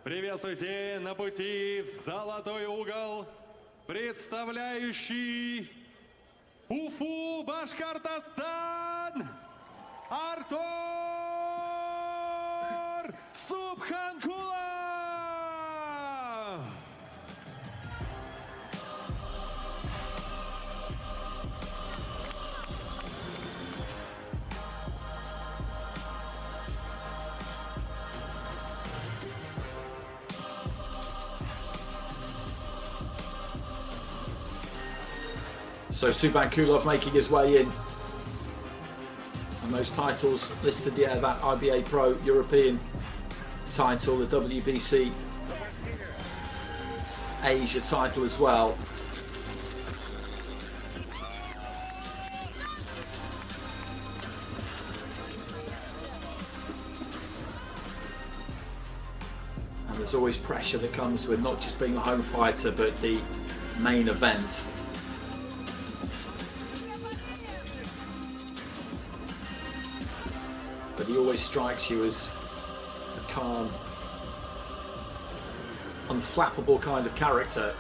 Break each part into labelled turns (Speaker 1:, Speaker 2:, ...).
Speaker 1: Приветствуйте на пути в золотой угол, представляющий Уфу, Башкортостан, Артур Subkhankulov!
Speaker 2: So Subkhankulov making his way in. And those titles listed, yeah, that IBA.Pro European title, the WBC Asia title as well. And there's always pressure that comes with not just being a home fighter, but the main event. But he always strikes you as a calm, unflappable kind of character.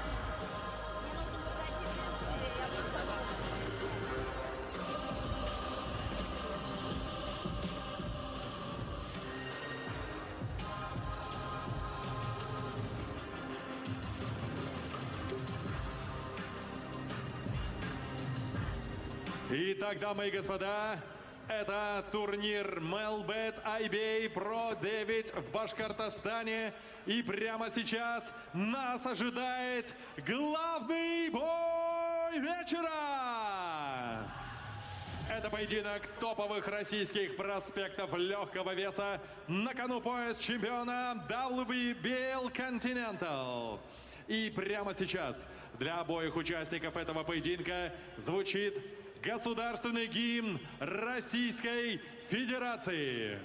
Speaker 1: Итак, дамы и господа, это турнир Melbet IBA.Pro 9 в Башкортостане. И прямо сейчас нас ожидает главный бой вечера. Это поединок топовых российских проспектов легкого веса. На кону пояс чемпиона WBA Continental. И прямо сейчас для обоих участников этого поединка звучит государственный гимн Российской Федерации.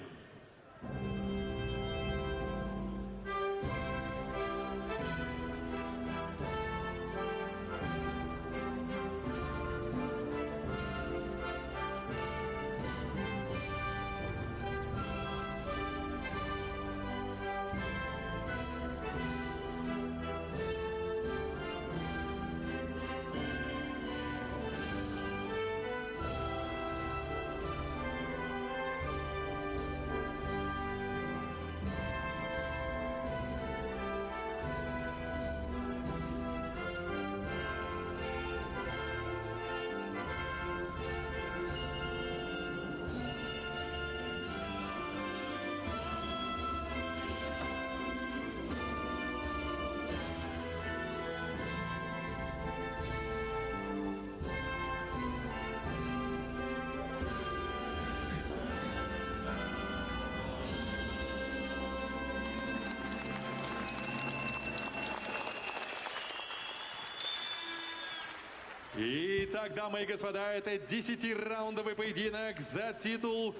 Speaker 1: Итак, дамы и господа, это 10-раундовый поединок за титул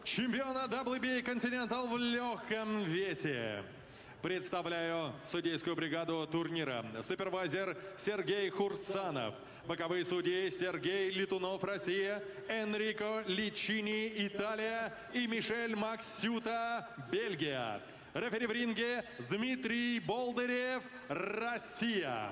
Speaker 1: чемпиона WBA Continental в легком весе. Представляю судейскую бригаду турнира. Супервайзер Сергей Хурсанов. Боковые судьи Сергей Летунов, Россия, Энрико Личини, Италия и Мишель Максюта, Бельгия. Рефери в ринге Дмитрий Болдырев, Россия.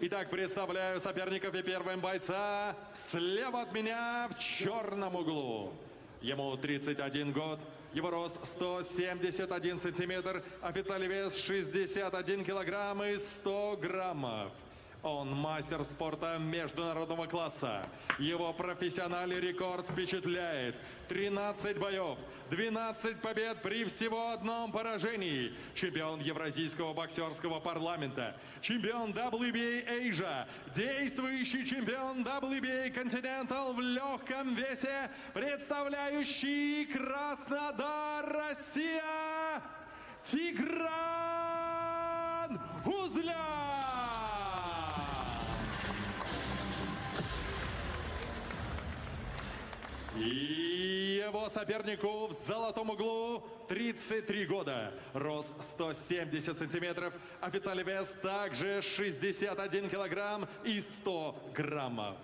Speaker 1: Итак, представляю соперников и первым бойца слева от меня в черном углу. Ему 31 год, его рост 171 сантиметр, официальный вес 61 килограмм и 100 граммов. Он мастер спорта международного класса. Его профессиональный рекорд впечатляет. 13 боев, 12 побед при всего одном поражении. Чемпион Евразийского боксерского парламента. Чемпион WBA Asia. Действующий чемпион WBA Continental в легком весе. Представляющий Краснодар, Россия. Тигран Uzlyan. И его сопернику в золотом углу 33 года, рост 170 сантиметров, официальный вес также 61 килограмм и 100 граммов.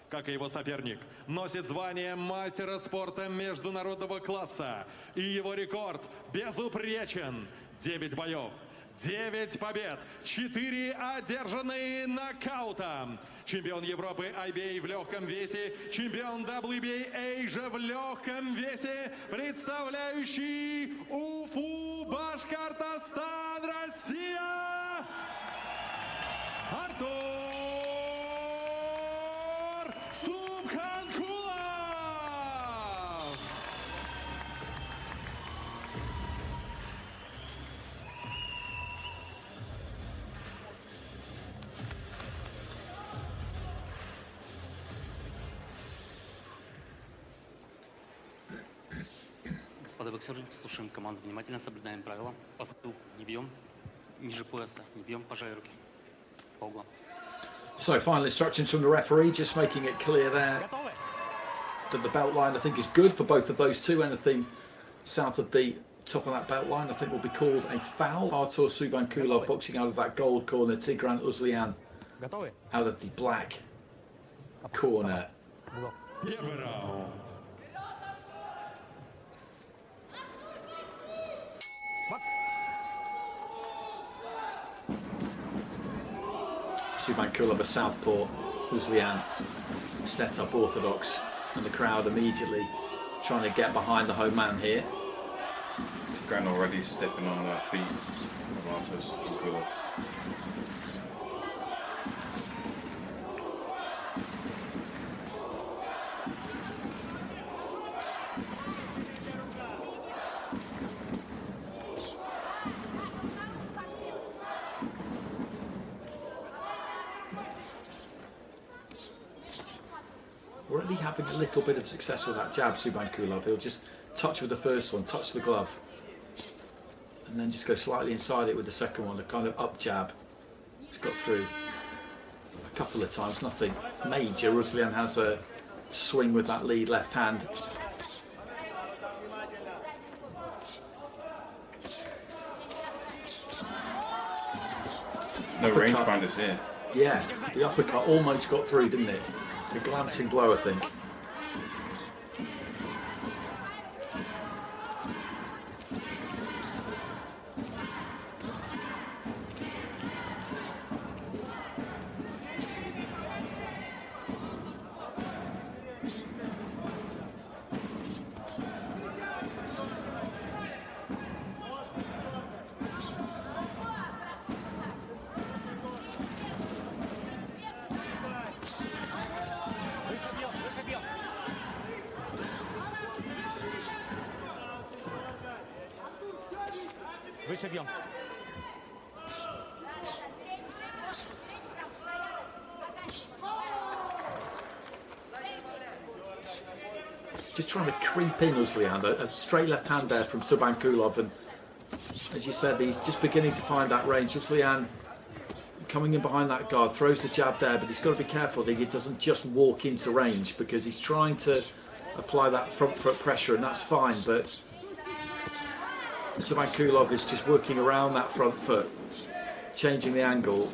Speaker 1: Как и его соперник, носит звание мастера спорта международного класса. И его рекорд безупречен. 9 боев, 9 побед, 4 одержанные нокаутом. Чемпион Европы IBA в легком весе, чемпион WBA Asia в легком весе, представляющий Уфу, Башкортостан, Россия, Артур Subkhankulov.
Speaker 3: Господа боксеры, слушаем команду внимательно, соблюдаем правила. По затылку не бьем, ниже пояса не бьем, пожай руки по углам.
Speaker 2: So final instructions from the referee, just making it clear there that the belt line I think is good for both of those two. Anything south of the top of that belt line I think will be called a foul. Artur Subkhankulov boxing out of that gold corner, Tigran Uzlyan out of the black corner.
Speaker 1: Первый раунд.
Speaker 2: Subkhankulov a southpaw, Uzlyan set up orthodox, and the crowd immediately trying to get behind the home man here.
Speaker 4: Tigran already stepping on the feet of Artur Subkhankulov.
Speaker 2: Already having a little bit of success with that jab, Subkhankulov. He'll just touch with the first one, touch the glove, and then just go slightly inside it with the second one, a kind of up jab. He's got through a couple of times, nothing major. Uzlyan has a swing with that lead left hand.
Speaker 4: No rangefinders here.
Speaker 2: Yeah, the uppercut almost got through, didn't it? A glancing blow, I think.
Speaker 5: Выше бьем.
Speaker 2: Just trying to creep in Uzlyan, a straight left hand there from Subkhankulov, and as you said, he's just beginning to find that range. Uzlyan coming in behind that guard, throws the jab there, but he's got to be careful that he doesn't just walk into range, because he's trying to apply that front foot pressure, and that's fine, but Subkhankulov is just working around that front foot, changing the angle.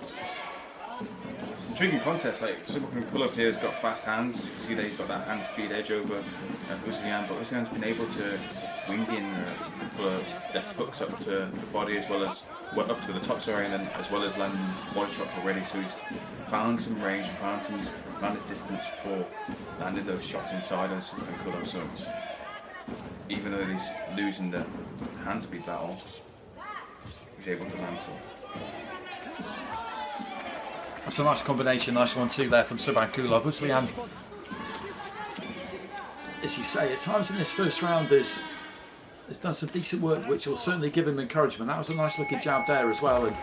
Speaker 4: Intriguing contest. Like Subkhankulov here has got fast hands. You see that he's got that hand speed edge over Uzlyan, but Uzlyan's been able to wing in a couple of left hooks up to the body, as well as up to the top, sorry, and then as well as landing body shots already. So he's found some range, found his distance for landing those shots inside on Subkhankulov. So even though he's losing the hand speed battle, he's able to land some.
Speaker 2: That's a nice combination, nice 1-2 there from Subkhankulov. Uzlyan, as you say, at times in this first round has done some decent work, which will certainly give him encouragement. That was a nice looking jab there as well, and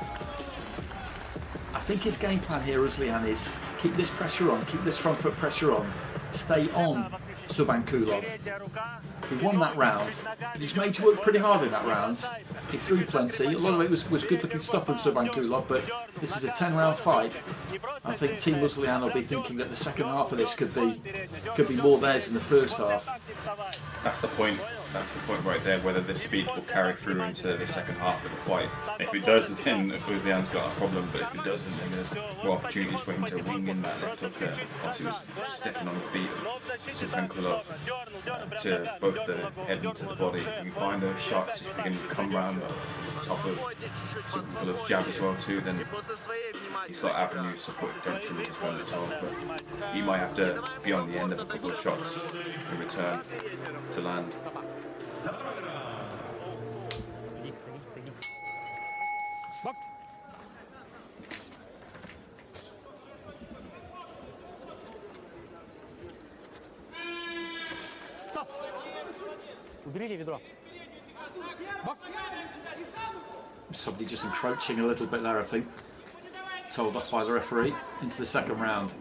Speaker 2: I think his game plan here, Uzlyan, is keep this pressure on, keep this front foot pressure on, stay on Subkhankulov. He won that round, and he's made to work pretty hard in that round. He threw plenty. A lot of it was good looking stuff from Subkhankulov, but this is a 10-round fight. I think Team Uzlyan will be thinking that the second half of this could be more theirs than the first half.
Speaker 4: That's the point. that's the point right there, whether this speed will carry through into the second half of the fight. If it does, then Uzlyan's got a problem, but if it doesn't, then there's more opportunities for him to wing in that left hook. Once he was stepping on the feet of Subkhankulov to both the head and to the body. You can find those shots, if you can come round the top of Subkhankulov's jab as well too, then he's got avenues to put dents in his opponent as well, but he might have to be on the end of a couple of shots in return to land.
Speaker 2: Somebody just encroaching a little bit there, I think. Told off by the referee into the second round.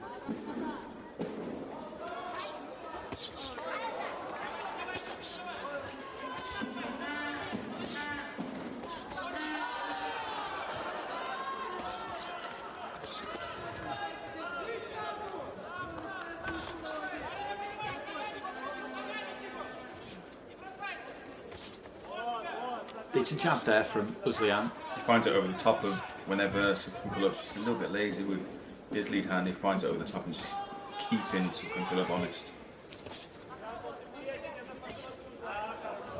Speaker 2: Decent jab there from Uzlyan.
Speaker 4: He finds it over the top of whenever Subkhankulov's just a little bit lazy with his lead hand, he finds it over the top and just keeping Subkhankulov honest.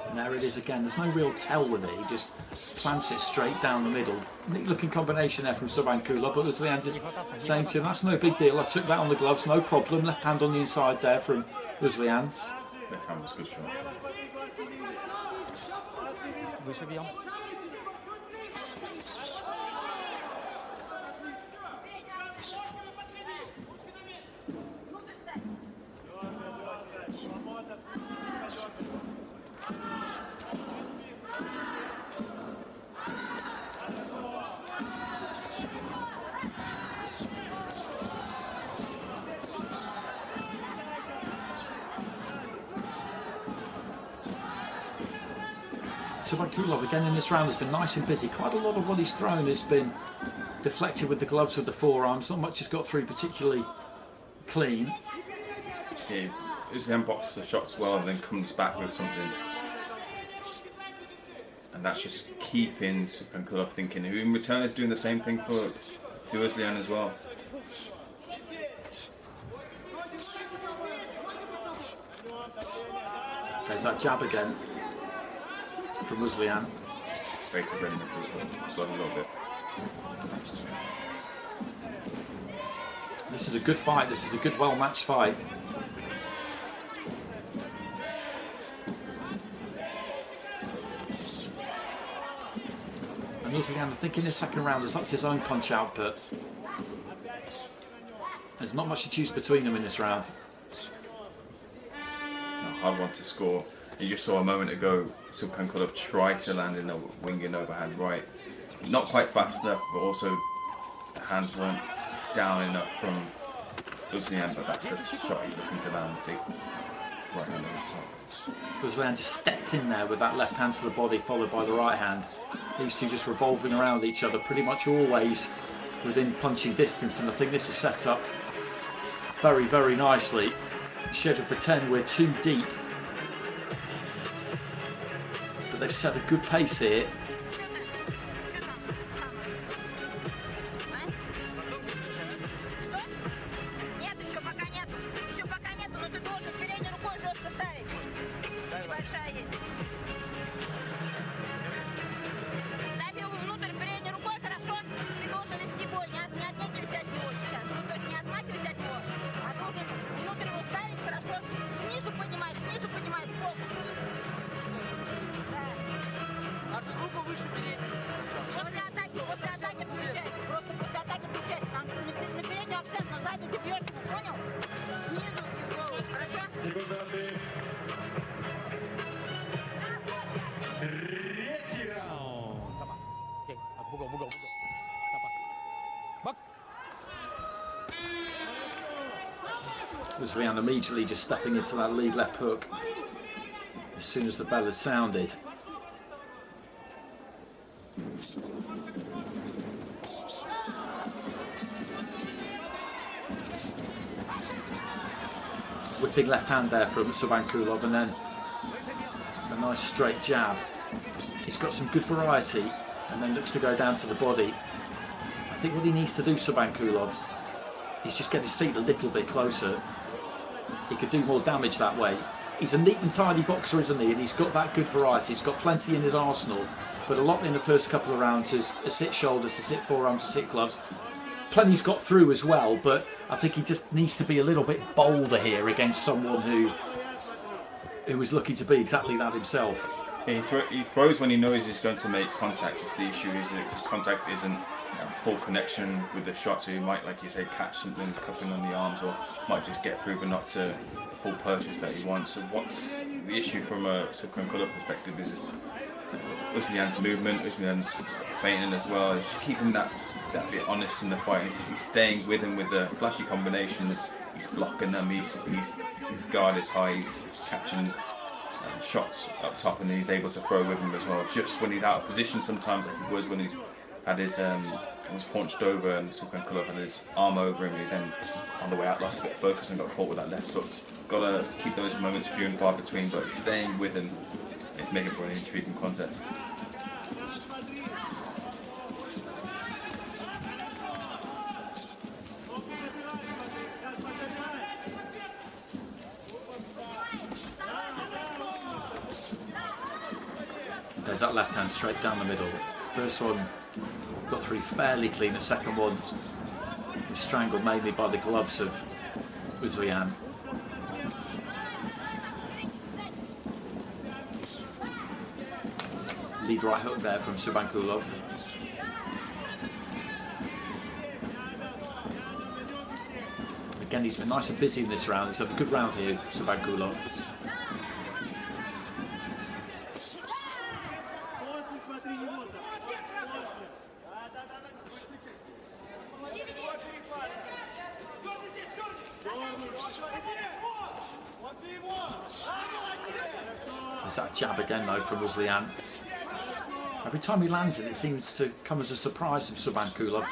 Speaker 2: And there it is again, there's no real tell with it, he just plants it straight down the middle. Neat looking combination there from Subkhankulov, but Uzlyan just saying to him, that's no big deal, I took that on the gloves, no problem. Left hand on the inside there from Uzlyan.
Speaker 4: Left hand was a good shot.
Speaker 2: Subkhankulov again in this round has been nice and busy. Quite a lot of what he's thrown has been deflected with the gloves of the forearms. Not much has got through particularly clean.
Speaker 4: Yeah, Uzlyan boxes the shots well and then comes back with something. And that's just keeping Subkhankulov thinking, who in return is doing the same thing to Uzlyan as well.
Speaker 2: There's that jab again from Uzlyan.
Speaker 4: Face of ready to blood a little bit.
Speaker 2: This is a good fight. This is a good, well-matched fight. And Uzlyan, I think in the second round, has upped his own punch output. There's not much to choose between them in this round.
Speaker 4: A hard one to score. You just saw a moment ago Subkhankulov tried to land in a winging overhand right. Not quite fast enough, but also the hands weren't down enough from Uzlyan, but that's the shot he's looking to land. Big right hand over the top.
Speaker 2: Uzlyan just stepped in there with that left hand to the body, followed by the right hand. These two just revolving around each other, pretty much always within punching distance, and I think this is set up very, very nicely. Should have pretend we're too deep. But they've set a good pace here. Uzlyan immediately just stepping into that lead left hook as soon as the bell had sounded. Whipping left hand there from Subkhankulov, and then the Nice straight jab. He's got some good variety and then looks to go down to the body. I think what he needs to do, Subkhankulov, is just get his feet a little bit closer. He could do more damage that way. He's a neat and tidy boxer, isn't he? And he's got that good variety. He's got plenty in his arsenal, but a lot in the first couple of rounds is hit shoulders, is hit forearms, is hit gloves. Plenty's got through as well, but I think he just needs to be a little bit bolder here against someone who is looking to be exactly that himself.
Speaker 4: He throws when he knows he's going to make contact. It's the issue is that contact isn't full connection with the shot, so you might, like you say, catch something cupping on the arms, or might just get through but not to the full purchase that he wants. So what's the issue from a Subkhankulov perspective is Uzlyan's movement, Uzlyan's feinting as well. He's keeping that bit honest in the fight. He's staying with him with the flashy combinations. He's blocking them. His guard is high. He's catching shots up top, and he's able to throw with him as well. Just when he's out of position, sometimes like he was when he had his was hunched over and Subkhankulov had his arm over him. He then on the way out lost a bit of focus and got caught with that left hook. Got to keep those moments few and far between, but he's staying with him. It's making for an intriguing contest.
Speaker 2: There's that left hand straight down the middle. First one got through fairly clean. The second one was strangled mainly by the gloves of Uzlyan. Lead right hook there from Subkhankulov. Again, he's been nice and busy in this round. He's had a good round here, Subkhankulov. There's that jab again though from Uzlyan. Every time he lands it, it seems to come as a surprise from Subkhankulov.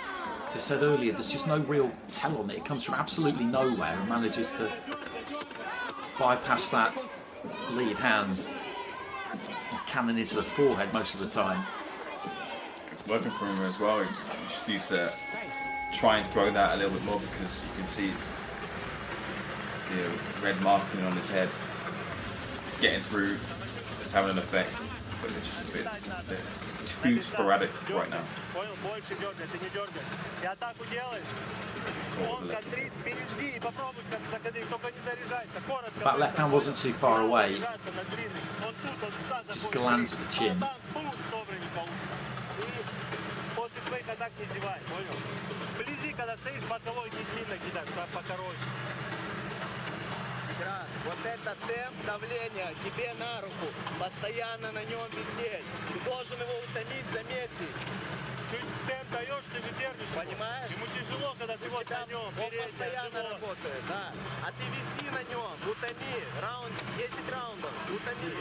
Speaker 2: As I said earlier, there's just no real tell on it. It comes from absolutely nowhere and manages to bypass that lead hand and cannon into the forehead most of the time.
Speaker 4: It's working for him as well. He just needs to try and throw that a little bit more, because you can see it's the red marking on his head. It's getting through. It's having an effect, but it's just a bit too sporadic right now.
Speaker 2: That left hand wasn't too far away. Just lands the chin.
Speaker 5: Вот этот темп давления тебе на руку, постоянно на нем висеть. Ты должен его утомить, замедлить. Чуть темп даешь, ты же держишь. Понимаешь? Ему тяжело, когда ты вот на нем. Он постоянно работает, да. А ты виси на нем, утоми. Раунд, 10 раундов, утоми.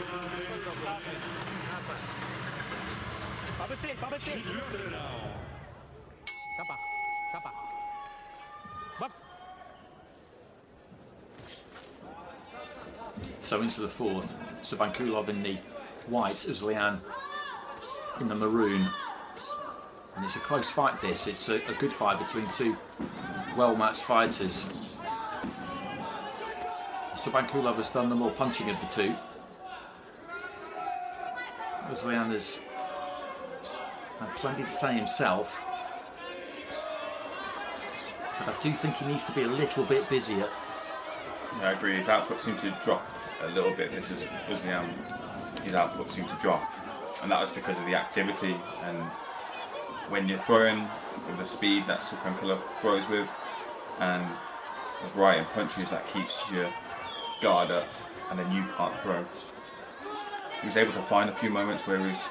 Speaker 5: Побыстрей, побыстрей. Капа, капа. Бокс.
Speaker 2: So into the fourth, Subkhankulov in the white, Uzlyan in the maroon. And it's a close fight this. It's a good fight between two well-matched fighters. Subkhankulov has done the more punching of the two. Uzlyan has had plenty to say himself. But I do think he needs to be a little bit busier.
Speaker 4: Yeah, I agree. His output seemed to drop a little bit. This is Uzlyan. His output seemed to drop, and that was because of the activity. And when you're throwing with the speed that Subkhankulov throws with, and the variety of punches that keeps your guard up, and then you can't throw. He was able to find a few moments where he's,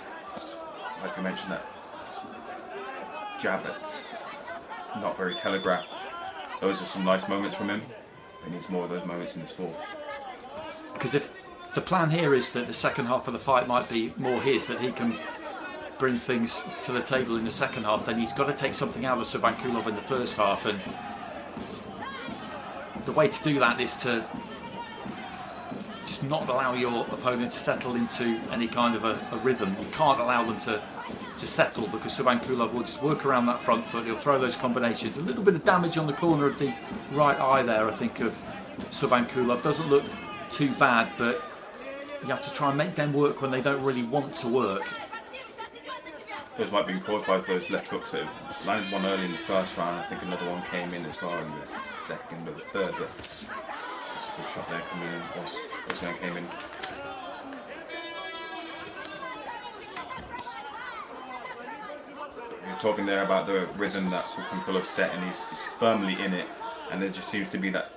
Speaker 4: like I mentioned, that jab that's not very telegraphed. Those are some nice moments from him. He needs more of those moments in this fourth.
Speaker 2: Because if the plan here is that the second half of the fight might be more his, that he can bring things to the table in the second half, then he's got to take something out of Subkhankulov in the first half, and the way to do that is to just just not allow your opponent to settle into any kind of a rhythm. You can't allow them to settle, because Subkhankulov will just work around that front foot. He'll throw those combinations. A little bit of damage on the corner of the right eye there, I think, of Subkhankulov. Doesn't look too bad, but you have to try and make them work when they don't really want to work.
Speaker 4: Those might be caused by those left hooks. That landed one early in the first round. I think another one came in as well in the second or the third. But it's a good shot there coming in. Uzlyan came in. You're talking there about the rhythm that Subkhankulov set, and he's firmly in it. And there just seems to be that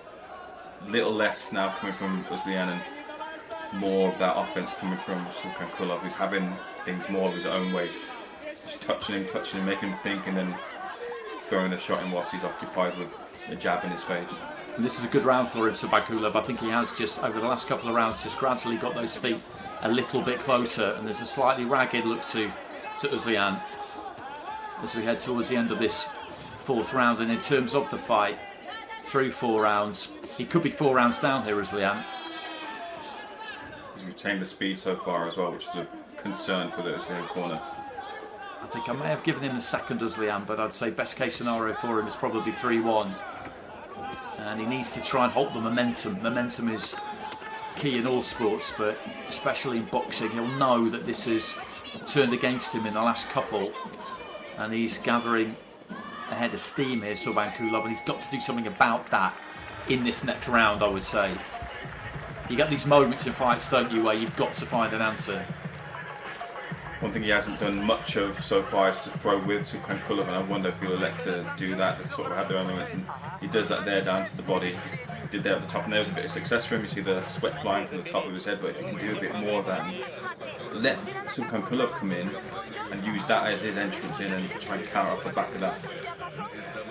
Speaker 4: little less now coming from Uzlyan, and more of that offense coming from Subkhankulov, who's having things more of his own way. Just touching him, making him think, and then throwing a shot in whilst he's occupied with a jab in his face.
Speaker 2: And this is a good round for him, Subkhankulov. I think he has just, over the last couple of rounds, just gradually got those feet a little bit closer, and there's a slightly ragged look to Uzlyan as we head towards the end of this fourth round. And in terms of the fight, through 4 rounds, he could be 4 rounds down here, Uzlyan.
Speaker 4: He's retained the speed so far as well, which is a concern for the Uzlyan corner.
Speaker 2: I think I may have given him the second Uzlyan, but I'd say best case scenario for him is probably 3-1. And he needs to try and halt the momentum. Momentum is key in all sports, but especially in boxing. He'll know that this has turned against him in the last couple, and he's gathering a head of steam here, Subkhankulov, and he's got to do something about that in this next round, I would say. You get these moments in fights, don't you, where you've got to find an answer.
Speaker 4: One thing he hasn't done much of so far is to throw with Subkhankulov, and I wonder if he'll elect to do that. They sort of have their own limits, and he does that there down to the body. He did there at the top, and there was a bit of success for him. You see the sweat flying from the top of his head, but if he can do a bit more of that and let Subkhankulov come in and use that as his entrance in and try and counter off the back of that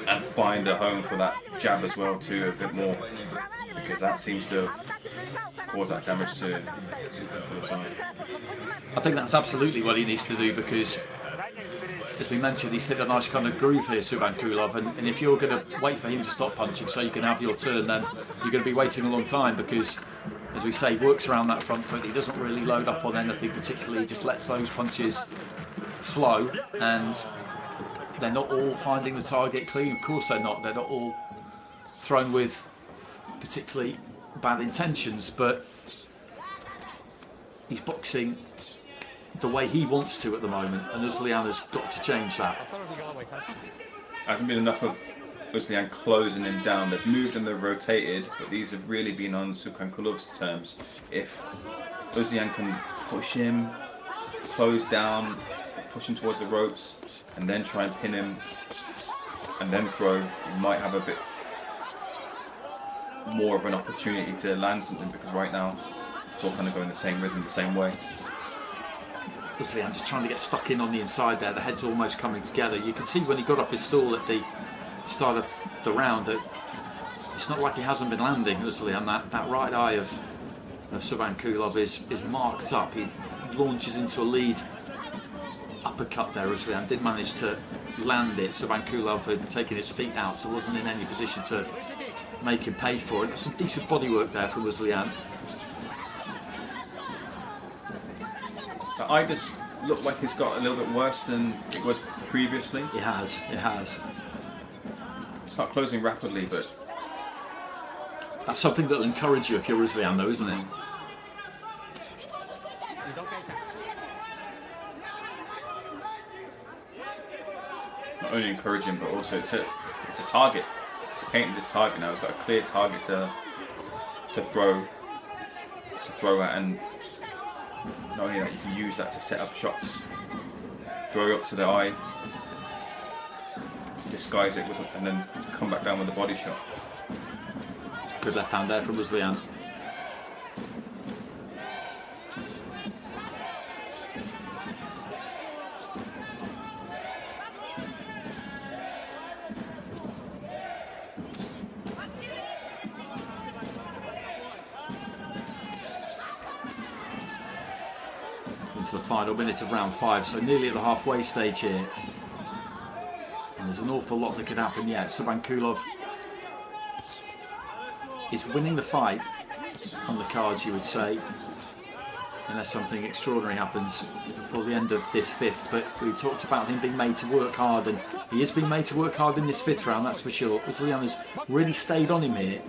Speaker 4: and find a home for that jab as well too, a bit more, because that seems to cause that damage to Subkhankulov's eye.
Speaker 2: I think that's absolutely what he needs to do, because, as we mentioned, he's hit a nice kind of groove here, Subkhankulov, and if you're going to wait for him to stop punching so you can have your turn, then you're going to be waiting a long time, because, as we say, he works around that front foot. He doesn't really load up on anything particularly. He just lets those punches flow, and they're not all finding the target clean. Of course they're not. They're not all thrown with particularly bad intentions, but he's boxing the way he wants to at the moment, and Uzlyan has got to change that.
Speaker 4: Hasn't been enough of Uzlyan closing him down. They've moved and they've rotated, but these have really been on Subkhankulov's terms. If Uzlyan can push him, close down, push him towards the ropes, and then try and pin him, and then throw, he might have a bit more of an opportunity to land something, because right now it's all kind of going the same rhythm, the same way.
Speaker 2: Uzlyan just trying to get stuck in on the inside there. The head's almost coming together. You can see when he got up his stall at the start of the round that it's not like he hasn't been landing, Uzlyan. That right eye of Subkhankulov is marked up. He launches into a lead uppercut there. Uzlyan did manage to land it. Subkhankulov had taken his feet out, so wasn't in any position to make him pay for it. That's some decent bodywork there from Uzlyan.
Speaker 4: The eye just looked like it's got a little bit worse than it was previously.
Speaker 2: It has.
Speaker 4: It's not closing rapidly, but
Speaker 2: That's something that'll encourage you if you're Uzlyan, though, isn't it?
Speaker 4: not only encouraging, but also it's a target. It's painted this target now. It's got a clear target to throw at, and not only that, you can use that to set up shots. Throw up to the eye, disguise it with it, and then come back down with a body shot.
Speaker 2: Good left hand there from Uzlyan. Into the final minute of round 5, so nearly at the halfway stage here. And there's an awful lot that could happen yet. Subkhankulov is winning the fight on the cards, you would say, unless something extraordinary happens before the end of this fifth. But we talked about him being made to work hard, and he is being made to work hard in this fifth round, that's for sure. Uzlyan has really stayed on him here.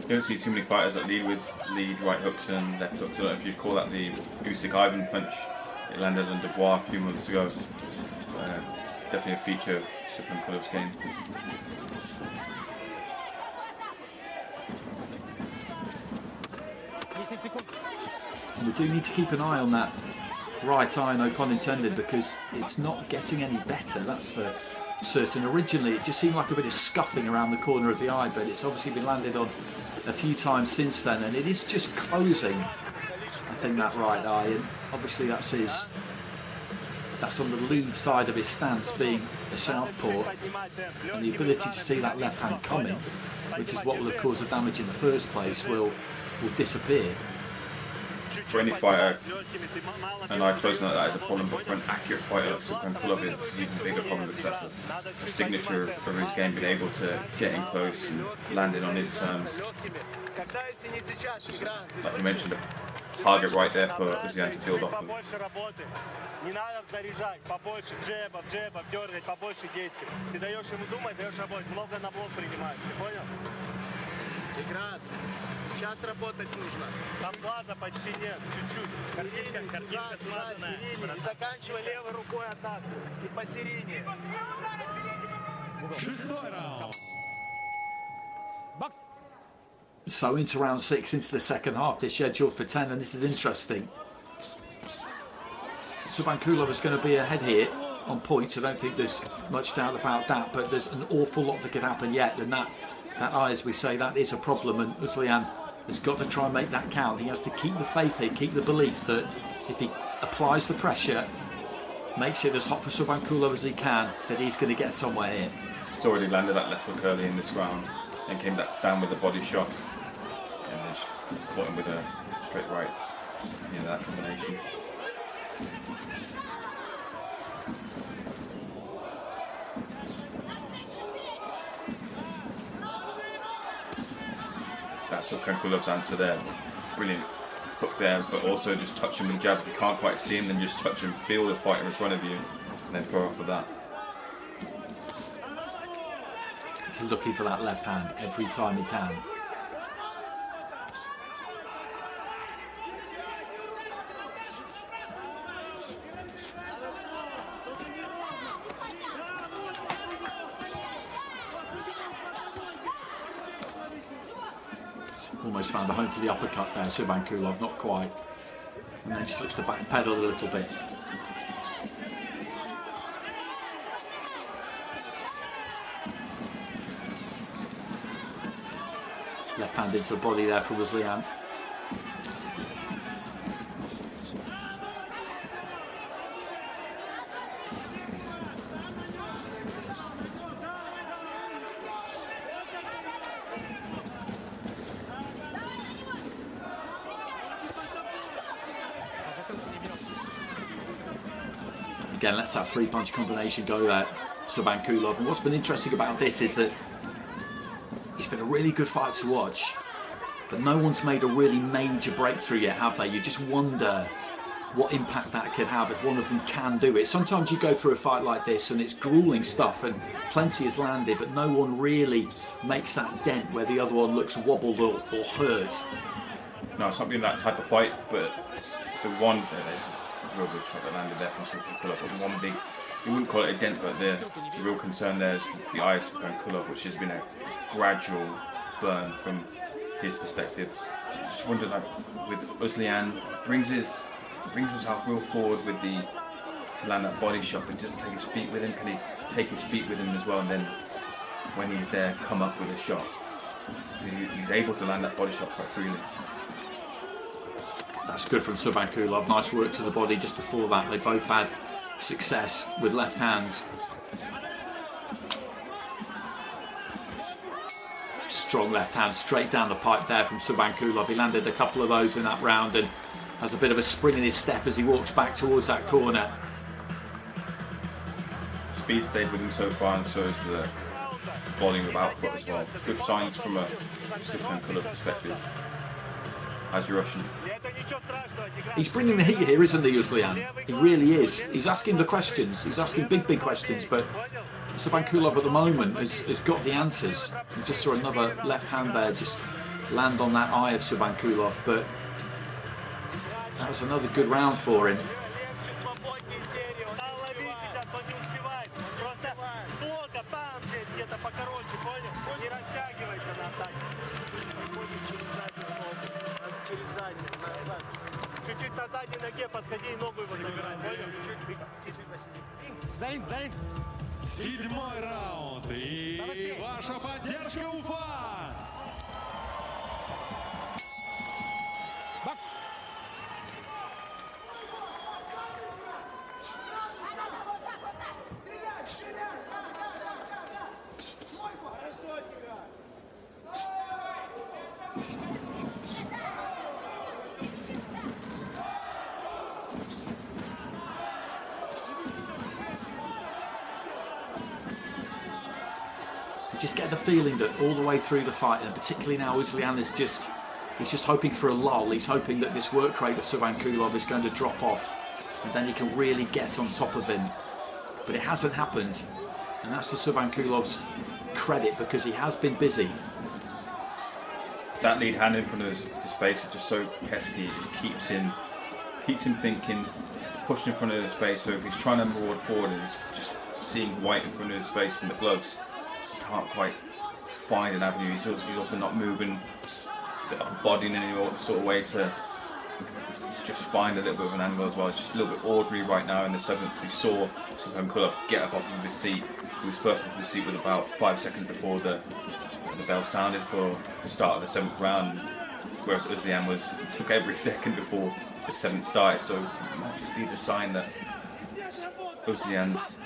Speaker 4: You don't see too many fighters that lead with lead right hooks and left hooks. I don't know if you'd call that the Usyk Ivan punch. It landed on Dubois a few months ago. Definitely a feature of Subkhankulov's game.
Speaker 2: We do need to keep an eye on that right eye, no pun intended, because it's not getting any better, that's for certain. Originally it just seemed like a bit of scuffing around the corner of the eye, but it's obviously been landed on a few times since then, and it is just closing, I think, that right eye. And obviously that's on the lead side of his stance, being a southpaw, and the ability to see that left hand coming, which is what will have caused the damage in the first place, will disappear.
Speaker 4: For any fighter, an eye closing like that is a problem, but for an accurate fighter like Subkhankulov, it's an even bigger problem, because that's a signature of his game, being able to get in close and land in on his terms. Like you mentioned, a target right there for Uzlyan to build off of.
Speaker 5: Не надо заряжать, побольше джеба, дергать, побольше действий. Ты даешь ему думать, даешь работать, много на блок принимаешь, ты понял? Тигран, сейчас работать нужно. Там глаза почти нет, чуть-чуть. Картинка смазанная. И заканчивай левой рукой атаку. И посередине.
Speaker 1: Шестой раунд.
Speaker 2: So into round 6, into the second half. They're scheduled for 10, and this is interesting. Subkhankulov is going to be ahead here on points. I don't think there's much doubt about that, but there's an awful lot that could happen yet, and that eye, as we say, that is a problem, and Uzlyan has got to try and make that count. He has to keep the faith here, keep the belief that if he applies the pressure, makes it as hot for Subkhankulov as he can, that he's going to get somewhere here.
Speaker 4: He's already landed that left hook early in this round and came back down with a body shot, and then just caught him with a straight right. That combination. That's Subkhankulov's answer there. Brilliant hook there, but also just touch him with jab. If you can't quite see him, then just touch him, feel the fighter in front of you, and then throw off of that.
Speaker 2: He's looking for that left hand every time he can. Almost found a home for the uppercut there, Subkhankulov, not quite. And then just looks to backpedal a little bit. Left hand into the body there from Uzlyan. Again, let's that three-punch combination go there, Subkhankulov. And what's been interesting about this is that it's been a really good fight to watch, but no one's made a really major breakthrough yet, have they? You just wonder what impact that could have if one of them can do it. Sometimes you go through a fight like this and it's grueling stuff and plenty is landed, but no one really makes that dent where the other one looks wobbled or hurt.
Speaker 4: No, it's not been that type of fight, but the one, there's a real good shot that landed there from Subkhankulov, but one big, you wouldn't call it a dent, but the real concern there is the eye of Subkhankulov, which has been a gradual burn from his perspective. I just wonder, like, with Uzlyan, brings himself real forward with to land that body shot, but doesn't take his feet with him. Can he take his feet with him as well, and then when he's there, come up with a shot? He's able to land that body shot quite freely.
Speaker 2: That's good from Subkhankulov. Nice work to the body just before that. They both had success with left hands. Strong left hand straight down the pipe there from Subkhankulov. He landed a couple of those in that round and has a bit of a spring in his step as he walks back towards that corner.
Speaker 4: Speed stayed with him so far, and so is the volume of output as well. Good signs from a Subkhankulov perspective. as you're Russian.
Speaker 2: He's bringing the heat here, isn't he, Uzlyan? He really is. He's asking the questions. He's asking big questions, but Subkhankulov at the moment has got the answers. We just saw another left hand there just land on that eye of Subkhankulov, but that was another good round for him.
Speaker 1: Седьмой раунд. И ваша поддержка, Уфа!
Speaker 2: Just get the feeling that all the way through the fight, and particularly now Uzlyan is just hoping for a lull. He's hoping that this work rate of Subkhankulov is going to drop off and then he can really get on top of him. But it hasn't happened, and that's to Subkhankulov's credit because he has been busy.
Speaker 4: That lead hand in front of his face is just so pesky. It keeps him thinking, pushing in front of his face. So if he's trying to maraud forward and he's just seeing white in front of his face from the gloves, can't quite find an avenue. He's also not moving the upper body in any sort of way to just find a little bit of an angle as well. It's just a little bit ordinary right now in the 7th. We saw Subkhankulov get up off of his seat. He was first off his seat with about 5 seconds before the bell sounded for the start of the 7th round, whereas Uzlyan took every second before the 7th started. So it might just be the sign that Uzlyan's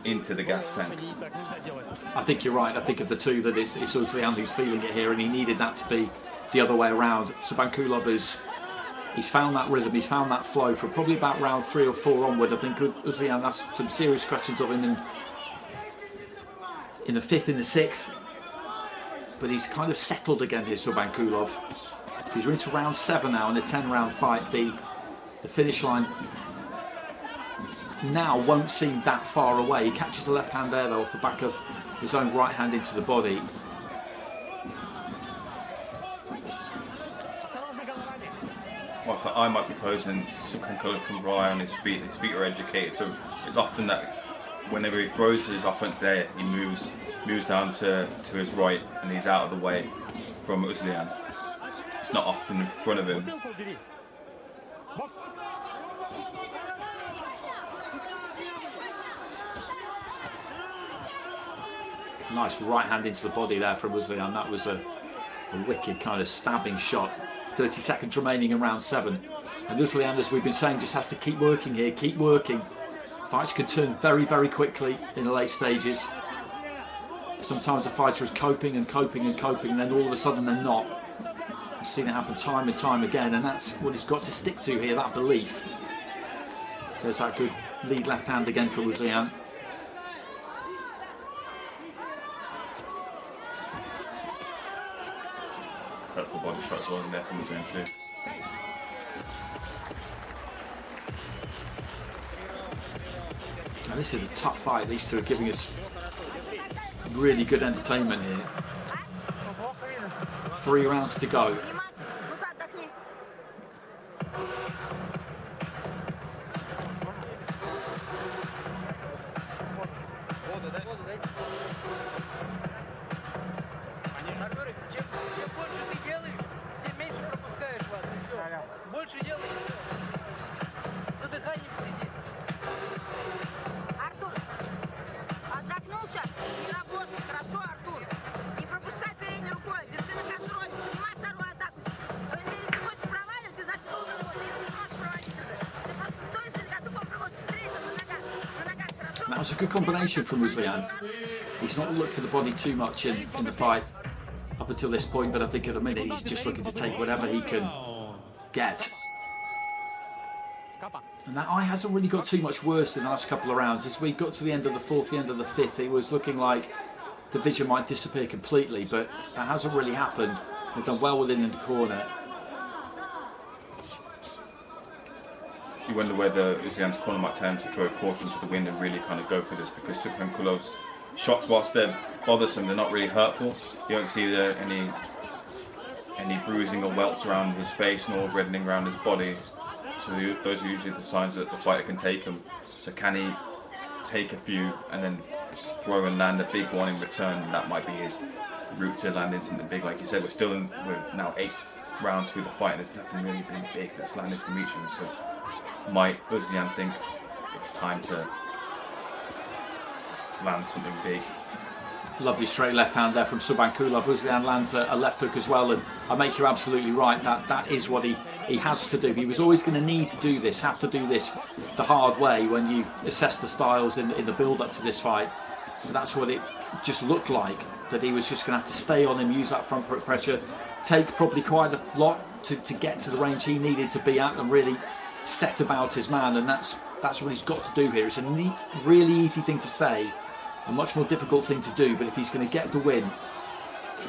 Speaker 4: into the gas tank.
Speaker 2: I think you're right. I think of the two that it's Uzlyan who's feeling it here, and he needed that to be the other way around. Subkhankulov he's found that rhythm, he's found that flow from probably about round 3 or 4 onward. I think Uzlyan asked some serious questions of him in the 5th, in the 6th, but he's kind of settled again here, Subkhankulov. He's into round 7 now in a 10-round fight. The finish line now won't seem that far away. He catches the left hand there though off the back of his own right hand into the body.
Speaker 4: Whilst the eye might be closed and Subkhankulov can rely on his feet are educated, so it's often that whenever he throws his offense there, he moves down to his right and he's out of the way from Uzlyan. It's not often in front of him.
Speaker 2: Nice right hand into the body there from Uzlyan. That was a wicked kind of stabbing shot. 30 seconds remaining in round 7. And Uzlyan, as we've been saying, just has to keep working here, keep working. Fights can turn very quickly in the late stages. Sometimes a fighter is coping, and then all of a sudden they're not. I've seen it happen time and time again, and that's what he's got to stick to here, that belief. There's that good lead left hand again for Uzlyan.
Speaker 4: Hurtful body shots all in there from Uzlyan too.
Speaker 2: Now this is a tough fight. These two are giving us really good entertainment here. 3 rounds to go.
Speaker 5: Больше делай, за дыханием следи.
Speaker 6: Артур, отдохнул сейчас и работай. Хорошо, Артур. Не пропускай передней рукой, держи на контроле, принимай вторую атаку. Если ты хочешь проваливать, ты значит должен его. Если не можешь провалить, ты просто стой издалека, тупо проводишь встречу на ногах, хорошо?
Speaker 2: That was a good combination from Uzlyan. He's not looked for the body too much in the fight up until this point, but I think at the minute he's just looking to take whatever he can get. And that eye hasn't really got too much worse in the last couple of rounds. As we got to the end of the 4th, the end of the 5th, it was looking like the vision might disappear completely, but that hasn't really happened. They've done well within the corner.
Speaker 4: you wonder whether Uzlyan's corner might turn to throw caution to the wind and really kind of go for this, because Subkhankulov's shots, whilst they're bothersome, they're not really hurtful. You don't see any bruising or welts around his face nor reddening around his body. So those are usually the signs that the fighter can take him. So can he take a few and then throw and land a big one in return? That might be his route to landing something big. Like you said, we're now 8 rounds through the fight, and there's nothing really big that's landed from each of them. So might Uzlyan think it's time to land something big?
Speaker 2: Lovely straight left hand there from Subkhankulov. Uzlyan lands a left hook as well, and I make you absolutely right. That is what he has to do. He was always going to need to do this, have to do this the hard way when you assess the styles in the build-up to this fight. And that's what it just looked like, that he was just going to have to stay on him, use that front pressure, take probably quite a lot to get to the range he needed to be at and really set about his man. And that's what he's got to do here. It's a really easy thing to say, a much more difficult thing to do, but if he's going to get the win,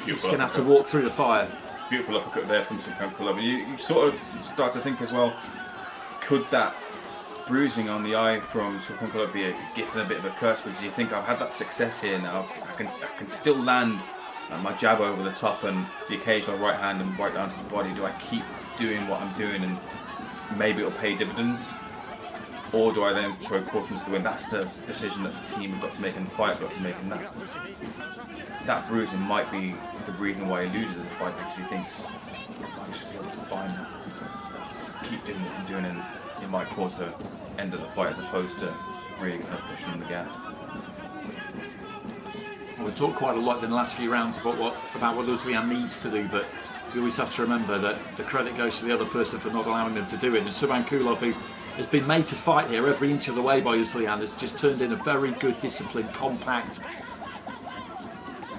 Speaker 2: he's going to have to walk through the fire.
Speaker 4: Beautiful uppercut there from Subkhankulov. You sort of start to think as well, could that bruising on the eye from Subkhankulov be a gift and a bit of a curse? Because you think, I've had that success here now, I can still land my jab over the top and the occasional right hand and right down to the body. Do I keep doing what I'm doing and maybe it'll pay dividends? Or do I then throw caution to the wind? That's the decision that the team have got to make and the fighter got to make. And that bruising might be the reason why he loses the fight, because he thinks, I might just be able to find that. Keep doing what I'm doing, and it might cause the end of the fight as opposed to really kind of pushing on the gas.
Speaker 2: We've talked quite a lot in the last few rounds about what Uzlyan needs to do, but you always have to remember that the credit goes to the other person for not allowing them to do it. And Subkhankulov, who has been made to fight here every inch of the way by Uzlyan, has just turned in a very good, disciplined, compact,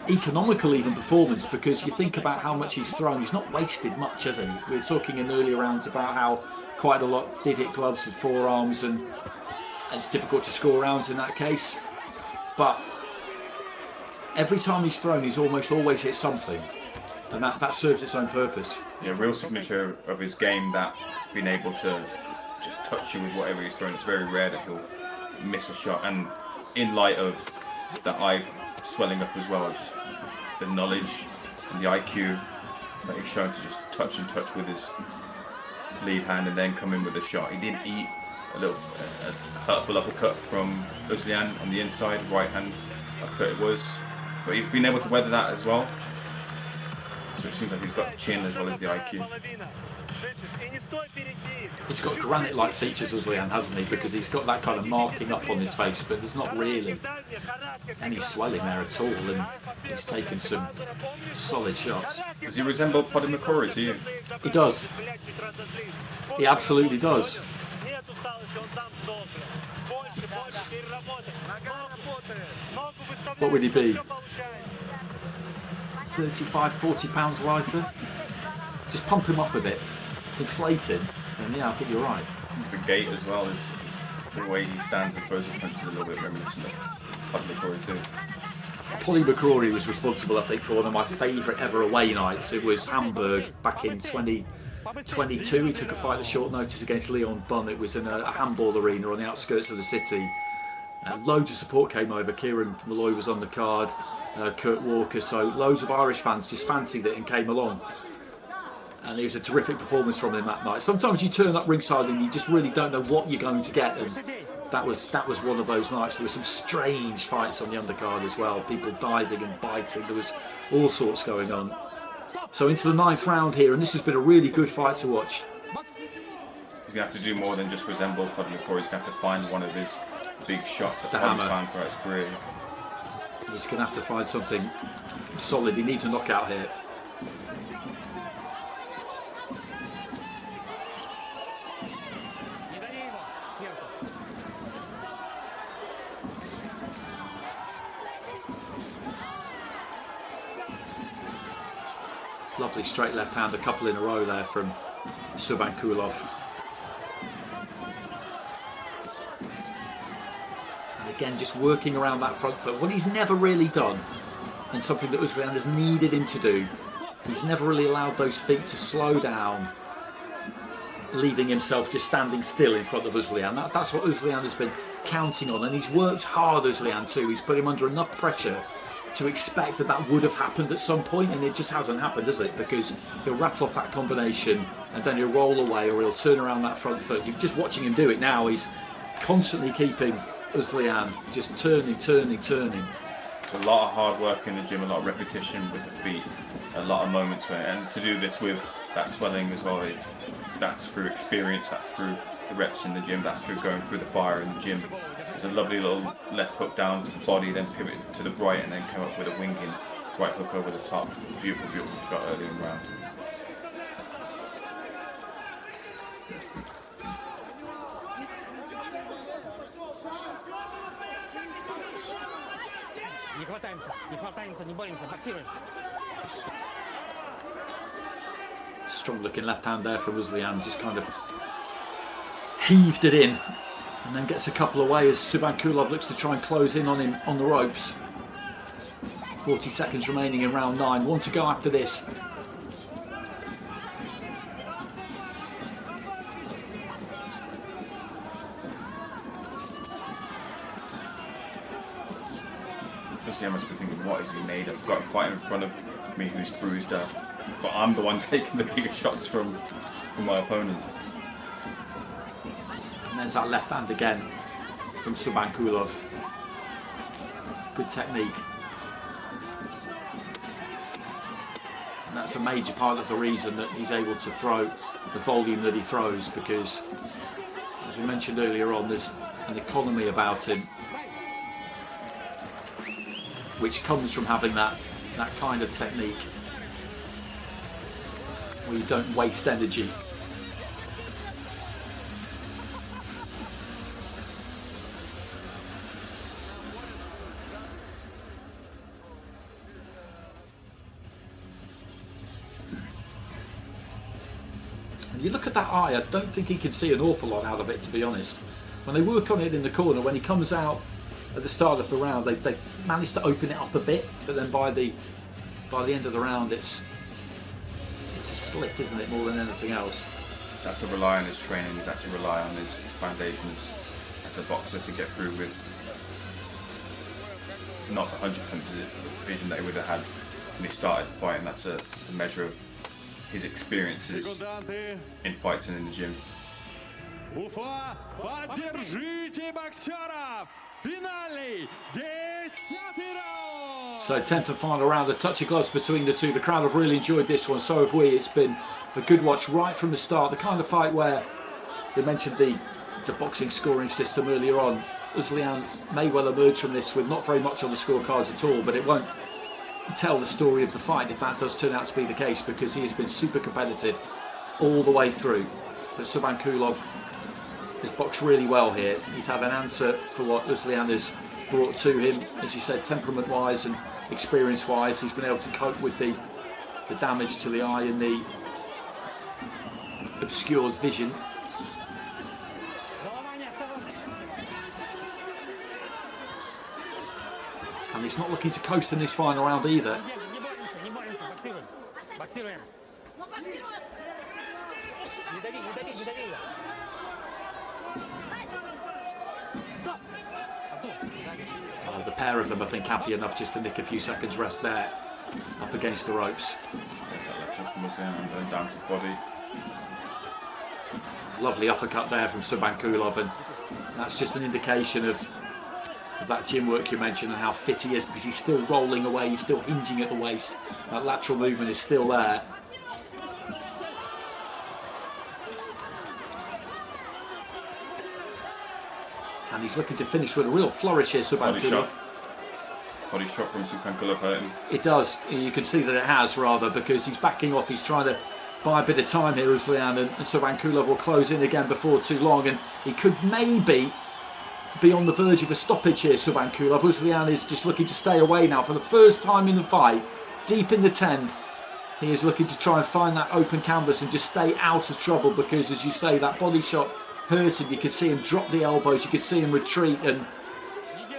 Speaker 2: economical even performance, because you think about how much he's thrown, he's not wasted much, has he? We were talking in earlier rounds about how quite a lot did hit gloves and forearms, and it's difficult to score rounds in that case, but every time he's thrown, he's almost always hit something, and that serves its own purpose.
Speaker 4: Yeah, real signature of his game, that being able to just touch you with whatever he's thrown. It's very rare that he'll miss a shot, and in light of the eye swelling up as well, just the knowledge and the IQ that he's shown to just touch with his lead hand and then come in with a shot. He didn't eat a hurtful uppercut from Uzlyan on the inside, right hand uppercut it was, but he's been able to weather that as well. So it seems like he's got the chin as well as the IQ.
Speaker 2: He's got granite-like features, Uzlyan, hasn't he? Because he's got that kind of marking up on his face, but there's not really any swelling there at all, and he's taken some solid shots.
Speaker 4: Does he resemble Paddy McCrory to you?
Speaker 2: He does. He absolutely does. What would he be? 35, 40 pounds lighter? Just pump him up a bit, inflate him, and yeah, I think you're right.
Speaker 4: The gait as well, is the way he stands and throws his punches a little bit reminiscent of Paddy McCrory too.
Speaker 2: Paddy McCrory was responsible, I think, for one of my favourite ever away nights. It was Hamburg back in 2022. He took a fight at short notice against Leon Bunn. It was in a handball arena on the outskirts of the city. Loads of support came over. Kieran Malloy was on the card, Kurt Walker, so loads of Irish fans just fancied it and came along. And it was a terrific performance from him that night. Sometimes you turn up ringside and you just really don't know what you're going to get, and that was one of those nights. There were some strange fights on the undercard as well, people diving and biting, there was all sorts going on. So into the 9th round here, and this has been a really good fight to watch.
Speaker 4: He's going to have to do more than just resemble Paddy McCrory. He's going to have to find one of his big shots that Paddy's found throughout his career.
Speaker 2: He's going to have to find something solid. He needs a knockout here. Lovely straight left hand, a couple in a row there from Subkhankulov. And again, just working around that front foot. What he's never really done, and something that Uzlyan has needed him to do, he's never really allowed those feet to slow down leaving himself just standing still in front of Uzlyan. That's what Uzlyan has been counting on, and he's worked hard, Uzlyan too. He's put him under enough pressure to expect that would have happened at some point, and it just hasn't happened, has it? Because he'll rattle off that combination and then he'll roll away, or he'll turn around that front foot. You're just watching him do it now. He's constantly keeping Uzlyan just turning.
Speaker 4: A lot of hard work in the gym, a lot of repetition with the feet, a lot of moments where, and to do this with that swelling as well, that's through experience, that's through the reps in the gym, that's through going through the fire in the gym. There's a lovely little left hook down to the body, then pivot to the right, and then come up with a winging right hook over the top. Beautiful, beautiful shot early in the round.
Speaker 2: Strong looking left hand there from Uzlyan, just kind of heaved it in and then gets a couple away as Subkhankulov looks to try and close in on him on the ropes. 40 seconds remaining in round 9, one to go after this.
Speaker 4: I must be thinking, what is he made of? I've got a fight in front of me who's bruised up, but I'm the one taking the bigger shots from my opponent.
Speaker 2: And there's that left hand again from Subkhankulov. Good technique. And that's a major part of the reason that he's able to throw the volume that he throws, because, as we mentioned earlier on, there's an economy about him which comes from having that kind of technique where you don't waste energy. And you look at that eye, I don't think he can see an awful lot out of it, to be honest. When they work on it in the corner, when he comes out at the start of the round, they managed to open it up a bit, but then by the end of the round, it's a slit, isn't it, more than anything else?
Speaker 4: He's had to rely on his training. He's had to rely on his foundations as a boxer to get through with not 100% vision that he would have had when he started fighting. That's a measure of his experiences in fights and in the gym.
Speaker 1: Уфа, поддержите боксеров! Финальный 10-й раунд!
Speaker 2: So 10th and final round, a touch of gloves between the two. The crowd have really enjoyed this one, so have we. It's been a good watch right from the start. The kind of fight where they mentioned the boxing scoring system earlier on. Uzlyan may well emerge from this with not very much on the scorecards at all, but it won't tell the story of the fight if that does turn out to be the case, because he has been super competitive all the way through. But Subkhankulov has boxed really well here. He's had an answer for what Uzlyan has brought to him. As you said, temperament-wise and experience-wise, he's been able to cope with the damage to the eye and the obscured vision. And he's not looking to coast in this final round either. The pair of them, I think, happy enough just to nick a few seconds rest there, up against the ropes.
Speaker 4: Down to the body.
Speaker 2: Lovely uppercut there from Subkhankulov, and that's just an indication of that gym work you mentioned and how fit he is, because he's still rolling away, he's still hinging at the waist. That lateral movement is still there. And he's looking to finish with a real flourish here, Subkhankulov.
Speaker 4: Body shot from Subkhankulov hurting.
Speaker 2: It does. You can see that it has, rather, because he's backing off. He's trying to buy a bit of time here, Uzlyan, and Subkhankulov will close in again before too long, and he could maybe be on the verge of a stoppage here, Subkhankulov. Uzlyan is just looking to stay away now for the first time in the fight. Deep in the 10th, he is looking to try and find that open canvas and just stay out of trouble, because, as you say, that body shot hurt him. You could see him drop the elbows, you could see him retreat, and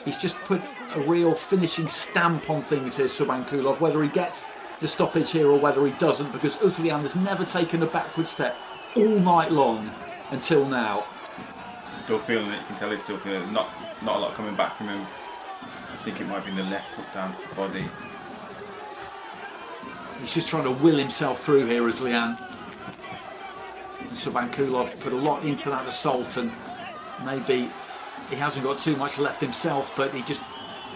Speaker 2: he's just put a real finishing stamp on things here, Subkhankulov, whether he gets the stoppage here or whether he doesn't, because Uzlyan has never taken a backward step all night long until now.
Speaker 4: Still feeling it. You can tell he's still feeling it. Not a lot coming back from him. I think it might be the left hook down to the body.
Speaker 2: He's just trying to will himself through here, Uzlyan. And Subkhankulov put a lot into that assault, and maybe he hasn't got too much left himself, but he just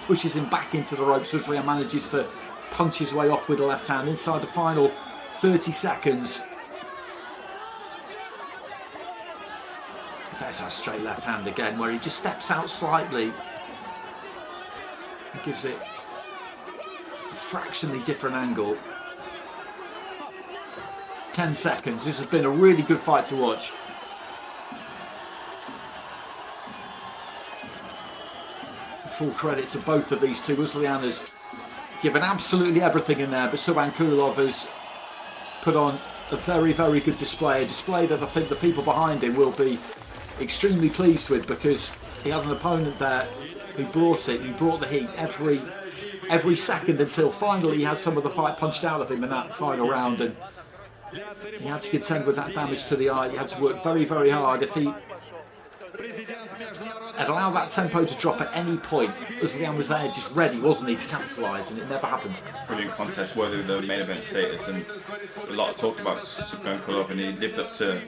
Speaker 2: pushes him back into the ropes. Uzlyan manages to punch his way off with the left hand inside the final 30 seconds. There's that straight left hand again, where he just steps out slightly. He gives it a fractionally different angle. 10 seconds. This has been a really good fight to watch. Full credit to both of these two. Uzlyan has given absolutely everything in there, but Subkhankulov has put on a very, very good display. A display that I think the people behind him will be extremely pleased with, because he had an opponent there who brought it. He brought the heat every second until finally he had some of the fight punched out of him in that final round, and he had to contend with that damage to the eye. He had to work very, very hard. If he had allowed that tempo to drop at any point, Uzlyan was there just ready, wasn't he, to capitalise, and it never happened.
Speaker 4: Brilliant contest, worthy of the main event status, and a lot of talk about Subkhankulov, and he lived up to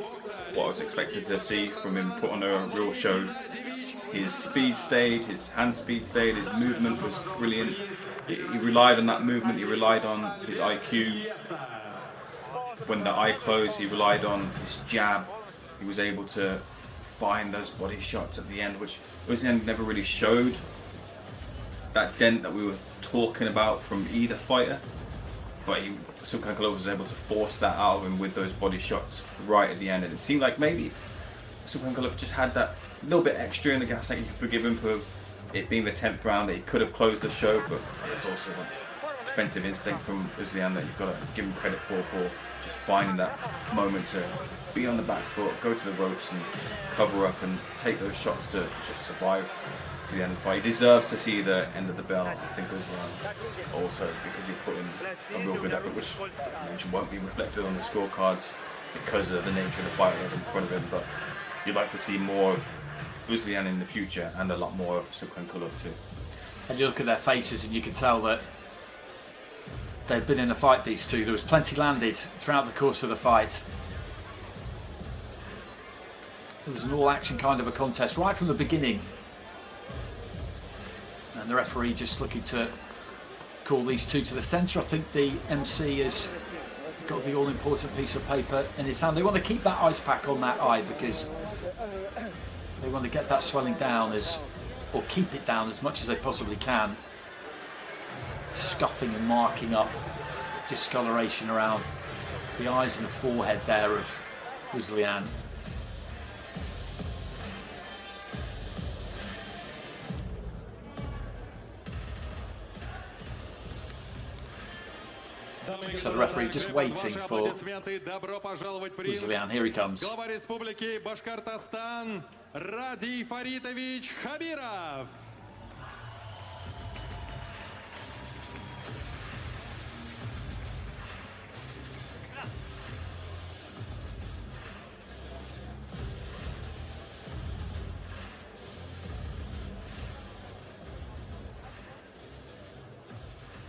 Speaker 4: what I was expected to see from him. Put on a real show. His speed stayed, his hand speed stayed, his movement was brilliant. He relied on that movement, he relied on his IQ. When the eye closed, he relied on his jab. He was able to find those body shots at the end, which Uzlyan never really showed that dent that we were talking about from either fighter. But Subkhankulov was able to force that out of him with those body shots right at the end. And it seemed like maybe if Subkhankulov just had that little bit extra in the gas tank, you could forgive him for it being the 10th round, that he could have closed the show. But there's also a defensive instinct from Uzlyan that you've got to give him credit for just finding that moment to be on the back foot, go to the ropes and cover up and take those shots to just survive to the end of the fight. He deserves to see the end of the bell, I think, as well, also because he put in a real good effort, which I mentioned won't be reflected on the scorecards because of the nature of the fight that was in front of him. But you'd like to see more of Uzlyan in the future, and a lot more of Subkhankulov too.
Speaker 2: And you look at their faces and you can tell that they've been in a fight, these two. There was plenty landed throughout the course of the fight. It was an all-action kind of a contest right from the beginning. And the referee just looking to call these two to the centre. I think the MC has got the all-important piece of paper in his hand. They want to keep that ice pack on that eye because they want to get that swelling down, or keep it down as much as they possibly can. Scuffing and marking up discoloration around the eyes and the forehead there of Uzlyan. So the referee just waiting for Uzlyan. Here he comes.
Speaker 1: Глава Республики Башкортостан Радий Фаритович Хабиров.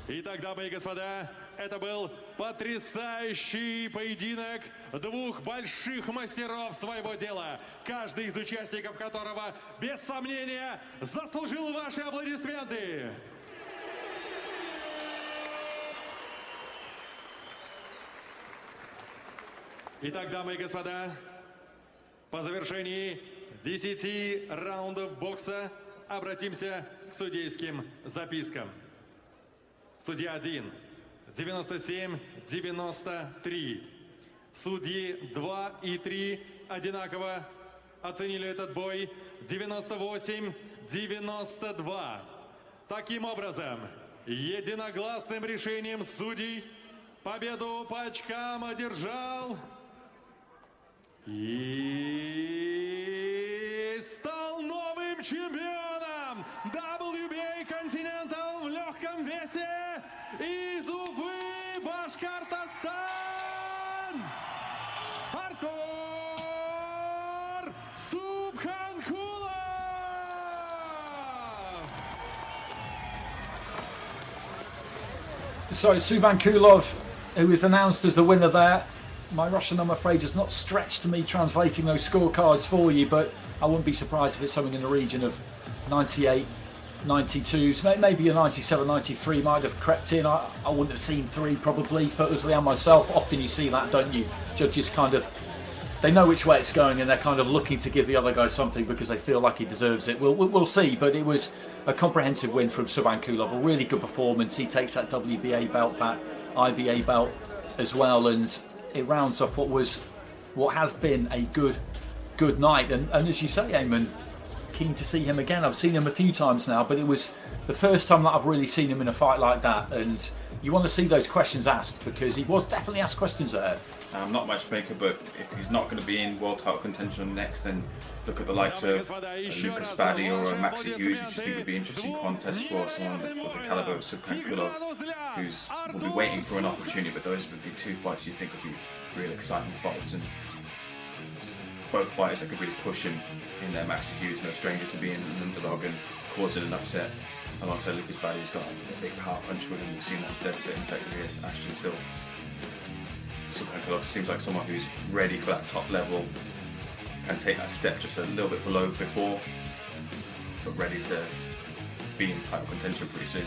Speaker 1: Итак, дамы и господа, это был потрясающий поединок двух больших мастеров своего дела, каждый из участников которого, без сомнения, заслужил ваши аплодисменты. Итак, дамы и господа, по завершении 10 раундов бокса обратимся к судейским запискам. Судья 1, 97-93. Судьи 2 и 3 одинаково оценили этот бой 98-92. Таким образом, единогласным решением судей победу по очкам одержал и стал новым чемпионом WBA Continental в легком весе из Уфы, Башкортостан, Артур
Speaker 2: So Subkhankulov, who was announced as the winner there. My Russian, I'm afraid, does not stretch to me translating those scorecards for you, but I wouldn't be surprised if it's something in the region of 98, 92s, maybe a 97, 93 might have crept in. I wouldn't have seen 3 probably for Uzlyan myself. Often you see that, don't you? Judges kind of, they know which way it's going and they're kind of looking to give the other guy something because they feel like he deserves it. We'll see, but it was a comprehensive win from Subkhankulov, a really good performance. He takes that WBA belt, that IBA belt as well, and it rounds off what has been a good night. And as you say, Eamon, keen to see him again. I've seen him a few times now, but it was the first time that I've really seen him in a fight like that. And you want to see those questions asked, because he was definitely asked questions there.
Speaker 4: I'm not matchmaker, but if he's not going to be in world title contention next, then look at the likes of Lucas Baddy or Maxi Hughes, which I think would be interesting contest for someone of the caliber of Subkhankulov, who's will be waiting for an opportunity. But those would be 2 fights you think would be real exciting fights, and both fighters that could really push him in there. Maxi Hughes, no stranger to being an underdog and causing an upset, alongside Lucas Baddy, who's got a big power punch with him. We've seen that devastating effect against Ashton Still. Subkhankulov seems like someone who's ready for that top level, can take that step just a little bit below before, but ready to be in title contention pretty soon.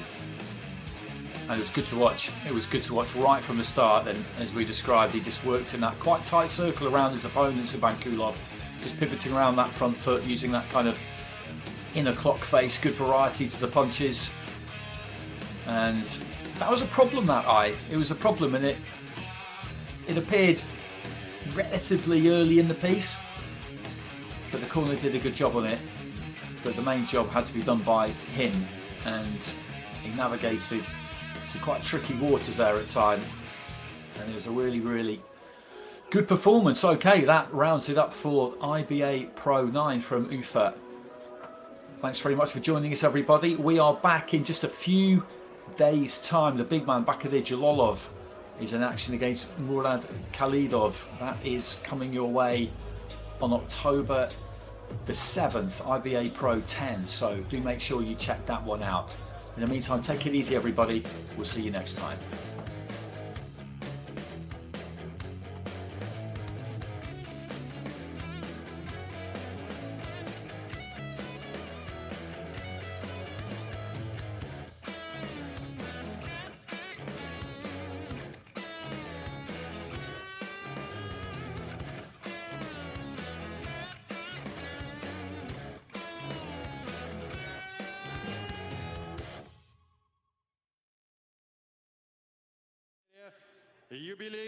Speaker 2: And it was good to watch. It was good to watch right from the start. And as we described, he just worked in that quite tight circle around his opponent, Subkhankulov, just pivoting around that front foot, using that kind of inner clock face, good variety to the punches. And that was a problem, that eye. It was a problem, and it appeared relatively early in the piece, but the corner did a good job on it. But the main job had to be done by him, and he navigated some quite tricky waters there at time, and it was a really good performance. Okay, that rounds it up for IBA.Pro 9 from Ufa. Thanks very much for joining us, everybody. We are back in just a few days' time. The big man Bakidir Jalolov is in action against Murad Khalidov. That is coming your way on October the 7th, IBA.Pro 10. So do make sure you check that one out. In the meantime, take it easy, everybody. We'll see you next time.
Speaker 1: Юбилей